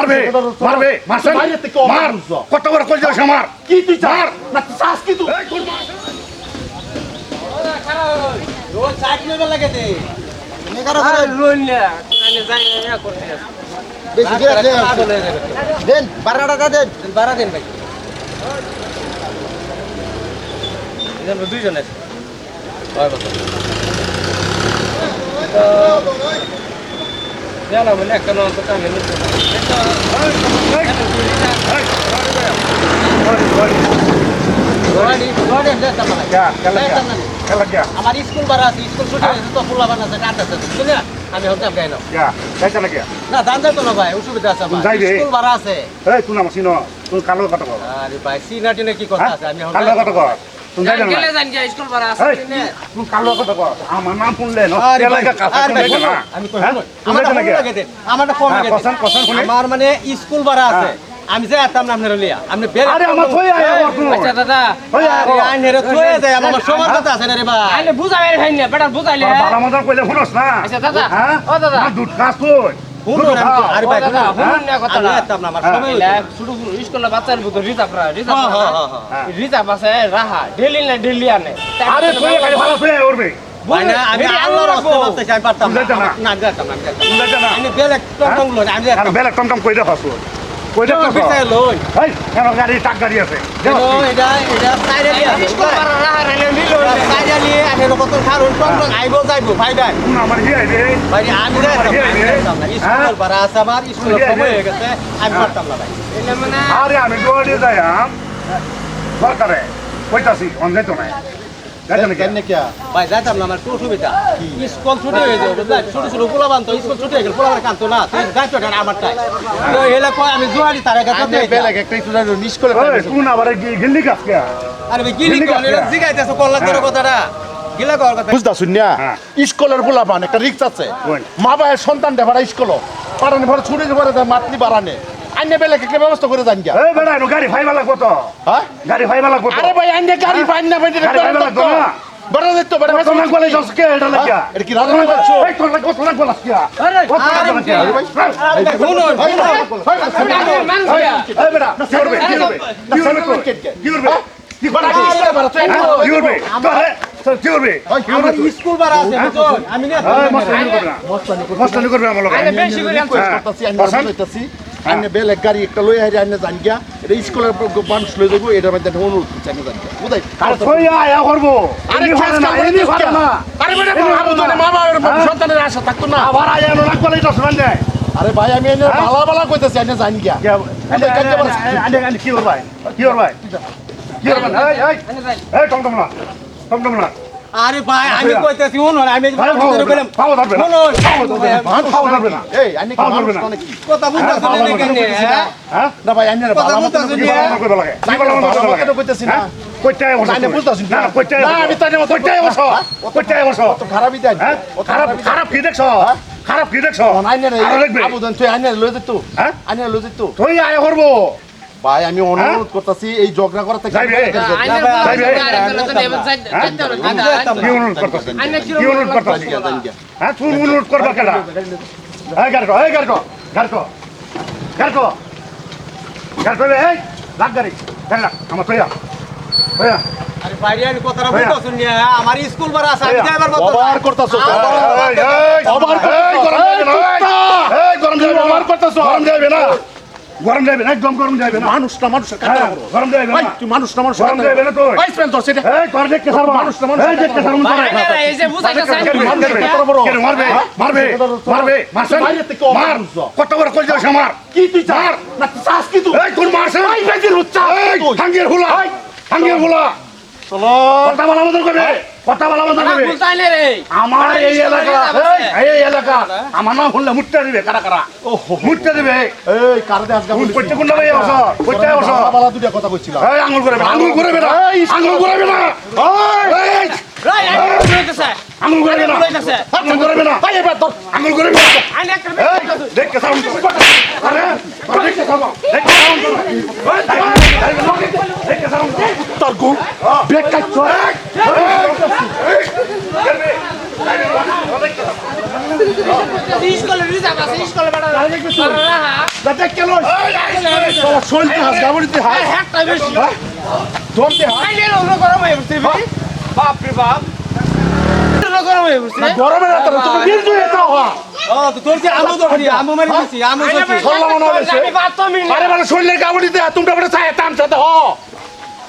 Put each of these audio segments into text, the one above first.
মারবে মারবে মারছেন মার কত বড় কল যাস আমার কি তুই চার না চাস কি তুই রোজ চাকরি বেলা লাগে দে নেকারা রোল না আমি যাই না করতে বেশি দেন 12 টাকা দেন 12 দিন ভাই এখানে দুইজন আছে হয় বলো জানা বলে একটা নাম তো কামে নিতে আমার স্কুল বাড়া আছে স্কুল ছুটি হয়েছে তো ফুলা বানা আছে কাট আছে শুনে আমি হতাম গাইল না দান তো না ভাই অসুবিধা আছে আমার স্কুল বাড়া আছে এই তুই নাম সিনো তুই কালো কত কর আরে ভাই সিনাটি না কি কথা আছে আমি কালো কত কর তুই যাই না গেলে জান কি স্কুল বাড়া আছে না তুই কালো কত কর আমার নাম শুনলে না আমি কই আমারটা কম আমার মানে স্কুল বাড়া আছে আমি যাই আতাম না আপনার লিয়া আপনি বের আরে আমার থই আয় আচ্ছা দাদা আরে আইনের থই যায় আমার সময় কথা আছে না রে ভাই আইনে বুঝাই ভাই না বেটা বুঝাইলে বাবা মজার কইলে শুনছ না আচ্ছা দাদা ও দাদা দুধ খাস তুই আরে ভাই দাদা শুনুন না কথা না আতাম না আমার সময় শুধু স্কুলে বাচ্চার ভিতর রিতা পাশে রাহা ডেলি না ডেলি আনে আরে তুই ভালো তুই উড়বে ভাই না আমি আল্লাহর রাস্তা বলতে চাই পারতাম না যাইতাম না আমি বেলেগ টমটম লই আমি আর বেলেগ টমটম কই দেখাস কই দেখাস বিছাই লই এই কেন গাড়ি টাক গাড়ি আছে এটা সাইডে আছে স্কুল পারা রাহা রাইলে নিলো সাইডে নিয়ে আমি কত খারুন টমটম আইবো যাইবো ভাই ভাই আমার হি আইবে ভাই আমি যাইতাম না স্কুল পারা আছে আমার স্কুল সময় হয়ে গেছে আমি পারতাম না ভাই এটা মানে আরে আমি দৌড়ে যাইম সরকারে কইতাছি অন যাইতো না যাইতো না কেন কি ভাই যাইতাম না আমার একটু অসুবিধা স্কুল ছুটি হয়ে যাবে বুঝলা ছোট ছোট পোলা বানতো স্কুল ছুটি হয়ে গেল পোলা কানতো না তুই যাইতো না আমারটাই তো এলা কয় আমি জোয়ারি তার কাছে বেলেগ একটা তুই নিস করে তুই না আবার গিল্লি কাজ কে আরে ভাই গিলি কোন এলা জিগাইতেছ কল্লা তোর কথাটা গিলা কর কথা বুঝতা শুনিয়া স্কুলের পোলাপান একটা রিক্স আছে মা বাবার সন্তান দেভারা স্কুল পারানি ভরে ছুটি ভরে মাতলি বাড়ানে আইনে বেলেগ একটা ব্যবস্থা করে জান গিয়া এই বেড়া গাড়ি ফাইবা লাগবো তো হ্যাঁ গাড়ি ফাইবা লাগবো আরে ভাই আইনে গাড়ি পাইন না ভাই গাড়ি ফাইবা লাগবো না বড় দেখতো বড় কত লাখ বলে যাস কে এটা লাগিয়া এটা কি রাজনীতি করছো এই কত লাখ বলে কি আরে কত লাখ বলে কি শুনুন এই বেড়া কি করবে কি করবে কি করবে কি করবে কি করবে কি করবে কি করবে আমার স্কুল বাড়া আছে বুঝুন আমি না মস্তানি করবে আমার লোক আরে বেশি করে করতেছি আমি কইতাছি আইনে বেলেগ গাড়ি একটা লই হারি আইনে জান গিয়া এটা স্কুলের মানুষ লই যাবো এটার মধ্যে একটা অনুরোধ করছি আমি জান গিয়া বুঝাই আর কই আয়া করব আরে এনি ভালো না আরে বেটা আবু জানে মা বাবার সন্তানের আশা থাকতো না আবার আয়া না বলে তো শুন না আরে ভাই আমি এনে বালা বালা কইতাছি আইনে জান গিয়া আন্ডে কি করবে কি করবে কি করবে এই টমটম না আরে ভাই আমি কইতাছি শুনুন আমি কইলাম পাও ধরবে না পাও ধরবে না এই আইনে কি ধরবে না কথা বুঝতাছ না কেন হ্যাঁ না ভাই আইনে কথা বুঝতাছ না কেন কইতাছি না কইটাই বসো আইনে বুঝতাছি না কইটাই না আমি তাইনে কইটাই বসো কইটাই বসো তো খারাপই দেন হ্যাঁ খারাপ কি দেখছো খারাপ কি দেখছো আইনে আরো দেখবে আবু জান তুই আইনে লই যেত হ্যাঁ আইনে লই যেত তুই আয়া করবো ভাই আমি অনুরোধ করতেছি এই ঝগড়া করা থেকে কি অনুরোধ করতেছেন কি অনুরোধ করতেছেন হ্যাঁ তুই অনুরোধ করবা কেডা এই গাড়ি এই লাগ গাড়ি লাগ আমার তোয়া আরে বাইরে আমি কথাটা বুঝতাছ না আমার স্কুল বাড়া আছে আমি যাইবার মত ওভার করতেছো গরম যাবে না একদম গরম যাবে না মানুষ না মানুষের কাটা গরম যাবে না তুই মানুষ না মানুষ গরম যাবে না তুই ভাই স্পেন তোর সেটা এই তোর দেখতে সারবা মানুষ না মানুষ এই দেখতে সারবা এই যে বুঝাইতাছ কেন মারবে মারছেন মার কত বড় কল যাস আমার কি তুই চার না চাস কি তুই এই তোর মারছেন ভাই বেজির হচ্ছে হাঙ্গের হুলা চলো কথা বলা মত করবে কথা বলা মত করবে বুঝাইলে রে আমার এই এলাকা আমার নাম শুনলে মুটটা দিবে কারা মুটটা দিবে এই কারদে আজকে বলি কইতে কোন ভাই বসো কইতে বসো বালা দুটা কথা কইছিলাম এই আঙ্গুল করে না আঙ্গুল করে না আঙ্গুল করে না এই রাই বুঝাইতাছে আঙ্গুল করে না আঙ্গুল করে না ভাই এবার তোর আঙ্গুল করে না আইনে একটা দেখ কে সাউন্ড আরে দেখ কে সাউন্ড দেখ কে সাউন্ড দেখ কে সাউন্ড তোর গো ব্রেক কাট এই স্কুলে রিজার্ভ আছে স্কুলে বেটা রাহা যাতে কেন শরীরতে হাত গাবড়িতে হাত হ্যাঁ বেশি ধরতে হাত আইলে রোগ গরম হয়ে পড়ছে বাপ রে বাপ রোগ গরম হয়ে পড়ছে গরমে রাতে তুমি কিন্তু এটা হওয়া তোর কি আমু ধরি আমু মারি দিছি আমু সত্যি খল্লা মনে হয়েছে আমি বাত তো মিল আরে মানে শরীরের গাবড়িতে হাত তোমরা বলে চায় তাম সাথে হ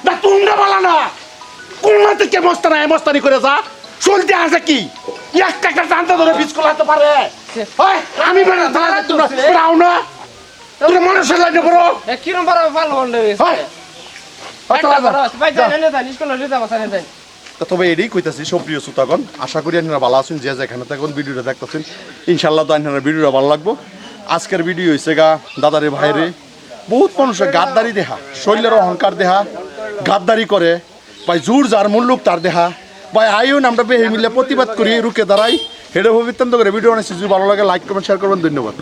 না তোমরা বলা না কোন মাতে কে মস্তানি করে যা চলতে আছে কি একটা একটা টানতে ধরে বিস্কুল হাতে পারে ওই আমি বেড়া তাহলে তোমরা রাও না তোমরা মানুষের লাগে বড় কিরম বড় ভালো হন্ডে ওই ভাই জানেন না স্কুলে রিজার্ভ আছে না তবে এটাই কইতাছি সুপ্রিয় শ্রোতাগণ আশা করি আপনারা ভালো আছেন যে যেখানে থাকুন ভিডিওটা দেখতেছেন ইনশাল্লাহ তো আপনারা ভিডিওটা ভালো লাগবো আজকের ভিডিও হয়েছে গা দাদারে ভাইরে বহুত মানুষের গাদ্দারি দেহা শৈলের অহংকার দেহা গাদ্দারি করে ভাই জোর যার মূল্যক তার দেহা ভাই আইন আমরা বেহে মিলে প্রতিবাদ করি রুখে দাঁড়াই হেডে ভবিত্যান্ত করে ভিডিও বানাইছি যদি ভালো লাগে লাইক কমেন্ট শেয়ার করবেন ধন্যবাদ।